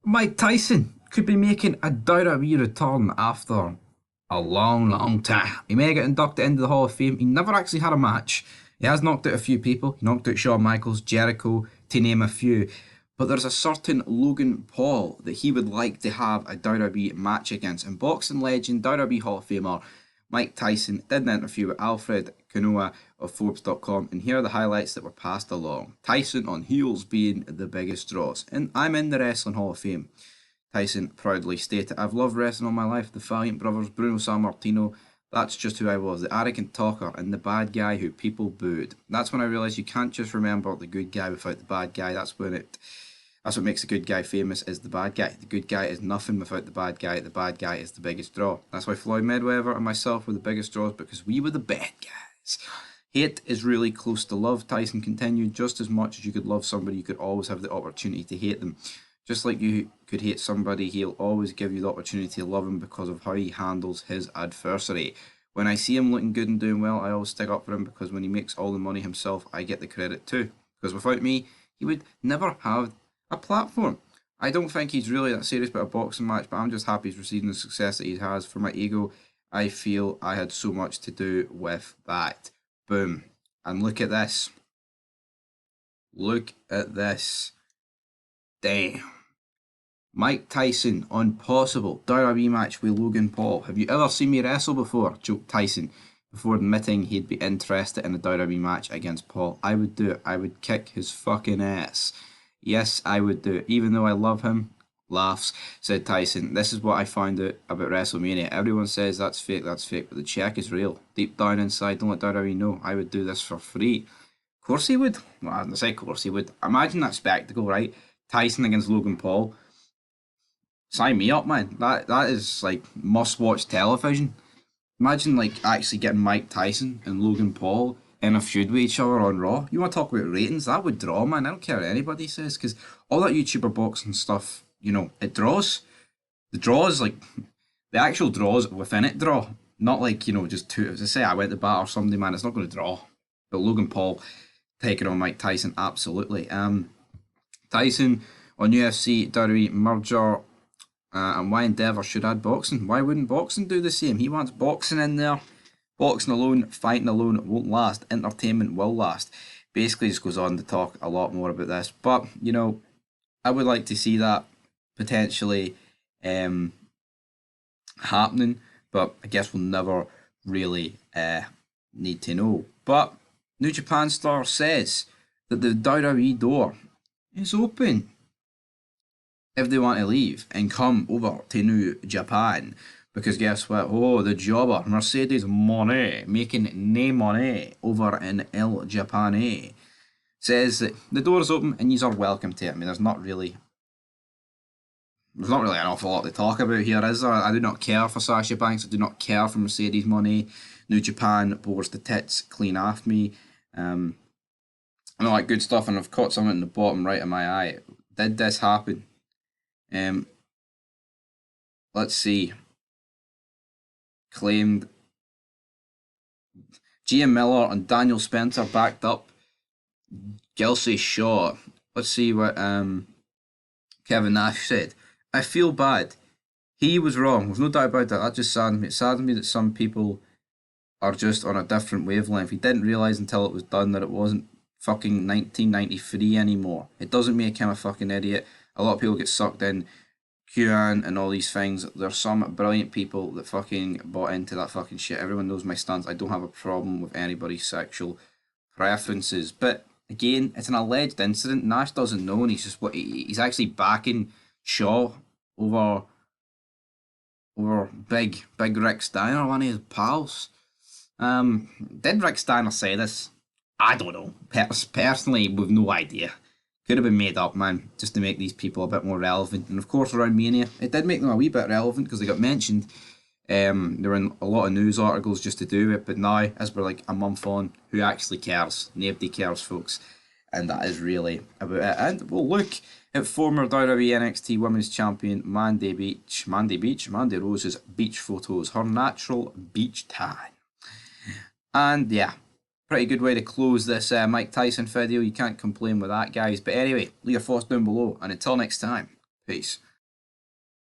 Mike Tyson could be making a WWE return after a long, long time. He may get inducted into the Hall of Fame. He never actually had a match. He has knocked out a few people. He knocked out Shawn Michaels, Jericho, to name a few. But there's a certain Logan Paul that he would like to have a WWE match against. And boxing legend, WWE Hall of Famer Mike Tyson did an interview with Alfred Canoa of Forbes.com, and here are the highlights that were passed along. Tyson on heels being the biggest draws. And I'm in the Wrestling Hall of Fame. Tyson proudly stated, I've loved wrestling all my life. The Valiant Brothers, Bruno Sammartino, that's just who I was. The arrogant talker and the bad guy who people booed. That's when I realised you can't just remember the good guy without the bad guy. That's what makes the good guy famous, is the bad guy. The good guy is nothing without the bad guy. The bad guy is the biggest draw. That's why Floyd Mayweather and myself were the biggest draws, because we were the bad guys. Hate is really close to love, Tyson continued. Just as much as you could love somebody, you could always have the opportunity to hate them. Just like you could hate somebody, he'll always give you the opportunity to love him because of how he handles his adversity. When I see him looking good and doing well, I always stick up for him, because when he makes all the money himself, I get the credit too. Because without me, he would never have a platform. I don't think he's really that serious about a boxing match, but I'm just happy he's receiving the success that he has. For my ego, I feel I had so much to do with that. Boom. And look at this. Look at this. Damn. Mike Tyson on possible WWE match with Logan Paul. Have you ever seen me wrestle before? Joked Tyson before admitting he'd be interested in a WWE match against Paul. I would do it. I would kick his fucking ass. Yes, I would do it. Even though I love him. Laughs, said Tyson. This is what I found out about WrestleMania. Everyone says that's fake, but the check is real. Deep down inside, don't let WWE know. I would do this for free. Of course he would. Well, I say of course he would. Imagine that spectacle, right? Tyson against Logan Paul. Sign me up, man. That is like must-watch television. Imagine like actually getting Mike Tyson and Logan Paul in a feud with each other on Raw. You want to talk about ratings? That would draw, man. I don't care what anybody says, because all that YouTuber boxing stuff, it draws. The draws, like, the actual draws within it draw. Not like, just two. As I say, I went to bat or somebody, man, it's not going to draw. But Logan Paul taking on Mike Tyson, absolutely. Tyson on UFC WWE merger, and why Endeavour should add boxing. Why wouldn't boxing do the same? He wants boxing in there. Boxing alone, fighting alone won't last. Entertainment will last. Basically, just goes on to talk a lot more about this. But, I would like to see that potentially happening. But I guess we'll never really need to know. But New Japan Star says that the WWE door is open if they want to leave and come over to New Japan. Because guess what? Oh, the jobber, Mercedes Moné, making no money over in El Japan, says that the door is open and you are welcome to it. I mean, there's not really an awful lot to talk about here, is there? I do not care for Sasha Banks. I do not care for Mercedes Moné. New Japan bores the tits clean off me. I like good stuff, and I've caught something in the bottom right of my eye. Did this happen? Um, let's see. Claimed GM Miller and Daniel Spencer backed up Gilsey Shaw. Let's see what Kevin Nash said. I feel bad. He was wrong. There's no doubt about that. That just saddens me. It saddens me that some people are just on a different wavelength. He didn't realise until it was done that it wasn't fucking 1993 anymore. It doesn't make him a fucking idiot. A lot of people get sucked in. QAnon and all these things. There's some brilliant people that fucking bought into that fucking shit. Everyone knows my stance. I don't have a problem with anybody's sexual preferences. But again, it's an alleged incident. Nash doesn't know, and he's actually backing Shaw over big Rick Steiner, one of his pals. Did Rick Steiner say this? I don't know. Personally, we've no idea. Could have been made up, man, just to make these people a bit more relevant. And of course, around Mania, it did make them a wee bit relevant because they got mentioned. They were in a lot of news articles just to do it. But now, as we're like a month on, who actually cares? Nobody cares, folks. And that is really about it. And we'll look at former WWE NXT Women's Champion Mandy Rose's beach photos, her natural beach tan. And yeah, pretty good way to close this Mike Tyson video. You can't complain with that, guys. But anyway, leave your thoughts down below. And until next time, peace.